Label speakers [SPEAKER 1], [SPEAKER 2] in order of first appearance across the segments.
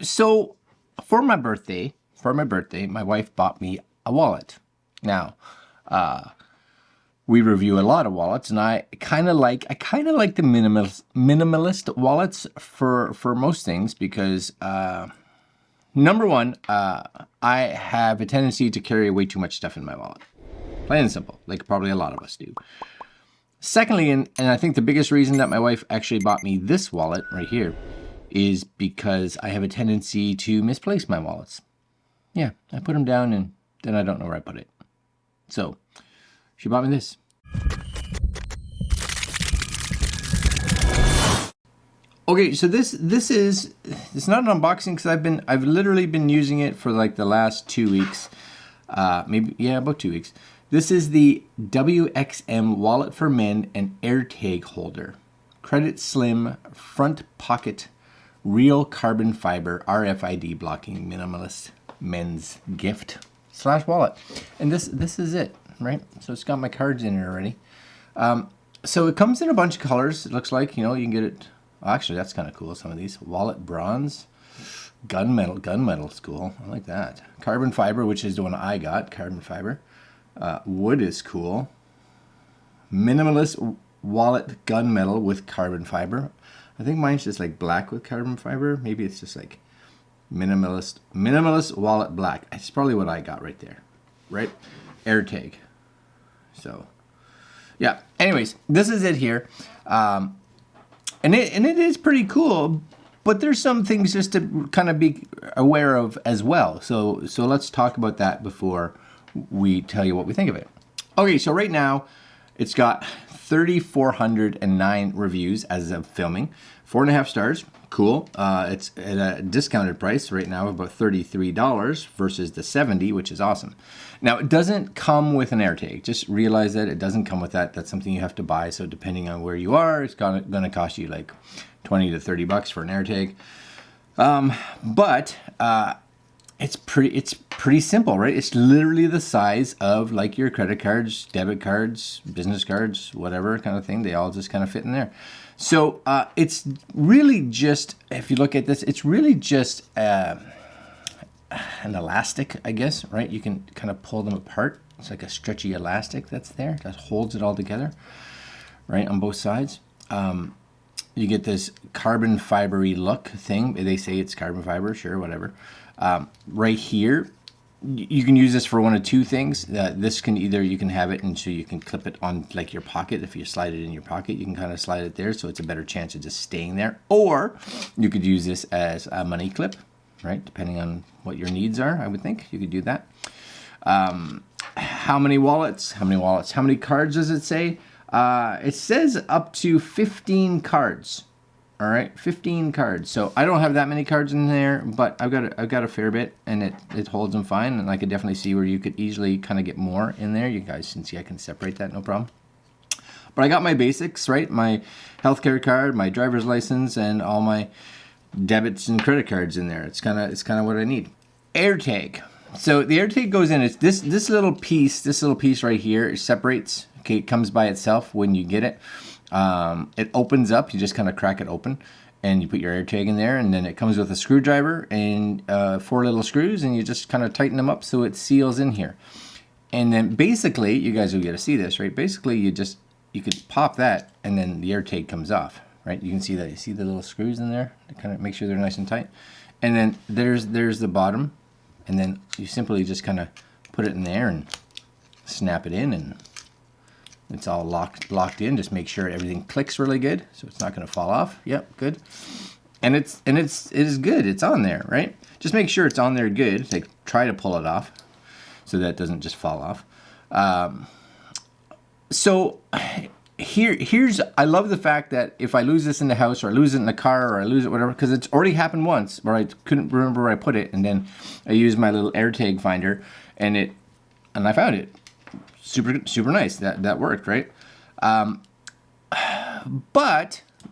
[SPEAKER 1] So for my birthday, my wife bought me a wallet. Now, we review a lot of wallets, and I kind of like the minimalist wallets for most things because number one, I have a tendency to carry way too much stuff in my wallet. Plain and simple, like probably a lot of us do. Secondly, and I think the biggest reason that my wife actually bought me this wallet right here is because I have a tendency to misplace my wallets. Yeah, I put them down and then I don't know where I put it. So she bought me this. Okay, so it's not an unboxing because I've literally been using it for like the last 2 weeks. About 2 weeks. This is the WXM Wallet for Men and AirTag holder. Credit slim, front pocket, real carbon fiber, RFID blocking, minimalist men's gift / wallet. And this is it, right? So it's got my cards in it already. So it comes in a bunch of colors. It looks like, you can get it. Actually, that's kind of cool. Some of these wallet bronze, gunmetal is cool. I like that. Carbon fiber, which is the one I got. Carbon fiber. Wood is cool. Minimalist wallet gunmetal with carbon fiber. I think mine's just like black with carbon fiber. Maybe it's just like minimalist wallet black. It's probably what I got right there, right? AirTag. So, yeah. Anyways, this is it here, and it is pretty cool. But there's some things just to kind of be aware of as well. So let's talk about that before we tell you what we think of it. Okay, so right now it's got 3,409 reviews as of filming, 4.5 stars. Cool. It's at a discounted price right now of about $33 versus the $70, which is awesome. Now it doesn't come with an AirTag. Just realize that it doesn't come with that. That's something you have to buy. So depending on where you are, it's going to cost you like $20 to $30 for an AirTag. But it's pretty simple, right? It's literally the size of like your credit cards, debit cards, business cards, whatever kind of thing. They all just kind of fit in there. So it's really just, if you look at this, it's really just an elastic, I guess, right? You can kind of pull them apart. It's like a stretchy elastic that's there that holds it all together, right, on both sides. You get this carbon fibery look thing. They say it's carbon fiber, sure, whatever. Right here, you can use this for one of two things. This can either, you can have it and so you can clip it on like your pocket. If you slide it in your pocket, you can kind of slide it there, so it's a better chance of just staying there. Or you could use this as a money clip, right? Depending on what your needs are, I would think you could do that. How many wallets? How many cards does it say? It says up to 15 cards. All right, 15 cards. So I don't have that many cards in there, but I've got a fair bit, and it holds them fine. And I could definitely see where you could easily kind of get more in there. You guys can see I can separate that, no problem. But I got my basics, right? My healthcare card, my driver's license, and all my debits and credit cards in there. It's kind of what I need. AirTag. So the AirTag goes in. It's this little piece right here. It separates. Okay, it comes by itself when you get it. It opens up. You just kind of crack it open, and you put your AirTag in there, and then it comes with a screwdriver and 4 little screws, and you just kind of tighten them up so it seals in here. And then basically, you guys will get to see this, right? Basically, you could pop that, and then the AirTag comes off, right? You can see that. You see the little screws in there to kind of make sure they're nice and tight. And then there's the bottom, and then you simply just kind of put it in there and snap it in, and it's all locked in. Just make sure everything clicks really good, so it's not going to fall off. Yep, good. And it is good. It's on there, right? Just make sure it's on there good. Like, try to pull it off so that it doesn't just fall off. So here's I love the fact that if I lose this in the house, or I lose it in the car, or I lose it whatever, because it's already happened once where I couldn't remember where I put it, and then I used my little AirTag finder, and I found it. Super nice. That worked, right?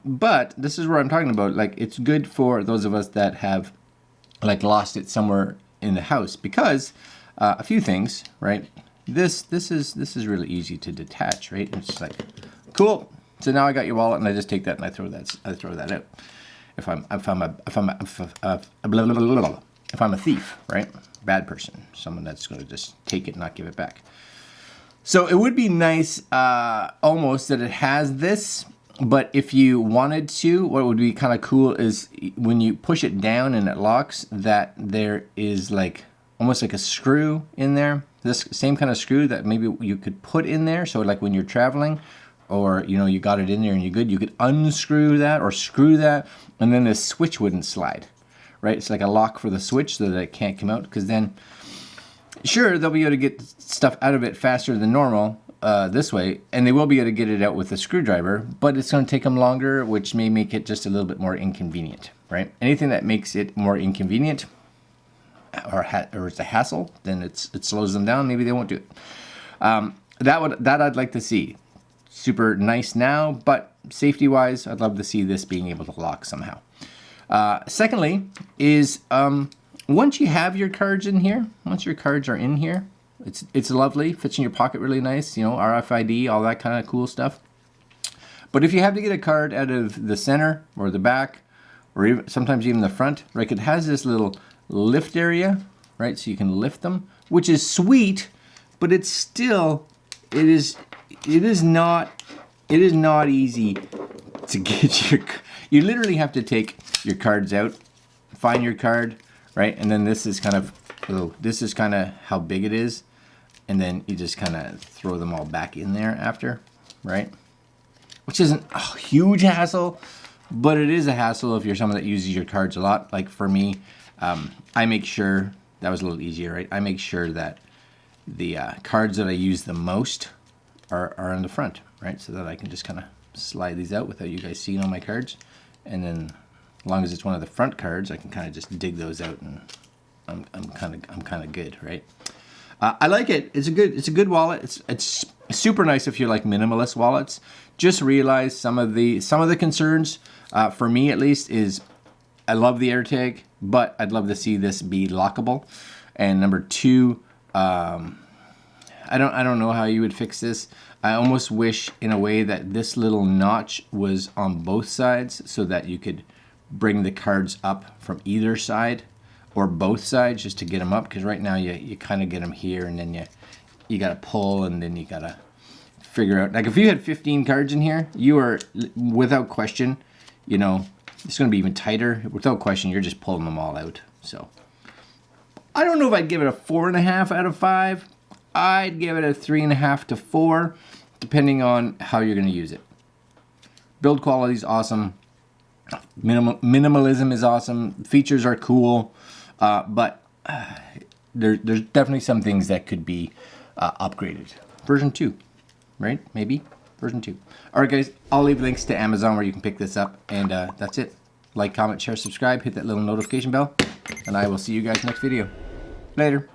[SPEAKER 1] But this is where I'm talking about. Like, it's good for those of us that have like lost it somewhere in the house, because a few things, right? This is really easy to detach, right? It's just like, cool. So now I got your wallet, and I just take that and I throw that out. if I'm a thief, right? Bad person, someone that's going to just take it and not give it back. So it would be nice, almost, that it has this. But if you wanted to, what would be kind of cool is when you push it down and it locks, that there is like almost like a screw in there. This same kind of screw that maybe you could put in there. So like when you're traveling, or you know, you got it in there and you're good, you could unscrew that or screw that, and then the switch wouldn't slide, right? It's like a lock for the switch so that it can't come out, because then, sure, they'll be able to get stuff out of it faster than normal this way, and they will be able to get it out with a screwdriver, but it's going to take them longer, which may make it just a little bit more inconvenient, right? Anything that makes it more inconvenient or it's a hassle, then it slows them down. Maybe they won't do it. That I'd like to see. Super nice now, but safety-wise, I'd love to see this being able to lock somehow. Secondly is once you have your cards in here, once your cards are in here, it's lovely, fits in your pocket really nice, you know, RFID, all that kind of cool stuff. But if you have to get a card out of the center or the back, or even, sometimes even the front, right, it has this little lift area, right, so you can lift them, which is sweet, but it's still, it is not easy to get you literally have to take your cards out, find your card, right, and then this is kind of how big it is, and then you just kind of throw them all back in there after, right, which isn't a huge hassle, but it is a hassle if you're someone that uses your cards a lot. Like for me, I make sure, that was a little easier, right, I make sure that the cards that I use the most are in the front, right, so that I can just kind of slide these out without you guys seeing all my cards, and then as long as it's one of the front cards, I can kind of just dig those out, and I'm kind of good, right? I like it. It's a good wallet. It's super nice if you like minimalist wallets. Just realize some of the concerns, for me at least, is I love the AirTag, but I'd love to see this be lockable. And number two, I don't know how you would fix this. I almost wish in a way that this little notch was on both sides so that you could bring the cards up from either side or both sides just to get them up, because right now you kind of get them here, and then you got to pull, and then you got to figure out, like if you had 15 cards in here, you are without question, you know, it's going to be even tighter. Without question, you're just pulling them all out. So I don't know if I'd give it a 4.5 out of 5. I'd give it a 3.5 to 4, depending on how you're going to use it. Build quality is awesome. Minimalism is awesome. Features are cool, but there's definitely some things that could be upgraded. Version 2, right? Maybe version 2. All right, guys. I'll leave links to Amazon where you can pick this up, and that's it. Like, comment, share, subscribe, hit that little notification bell, and I will see you guys next video. Later.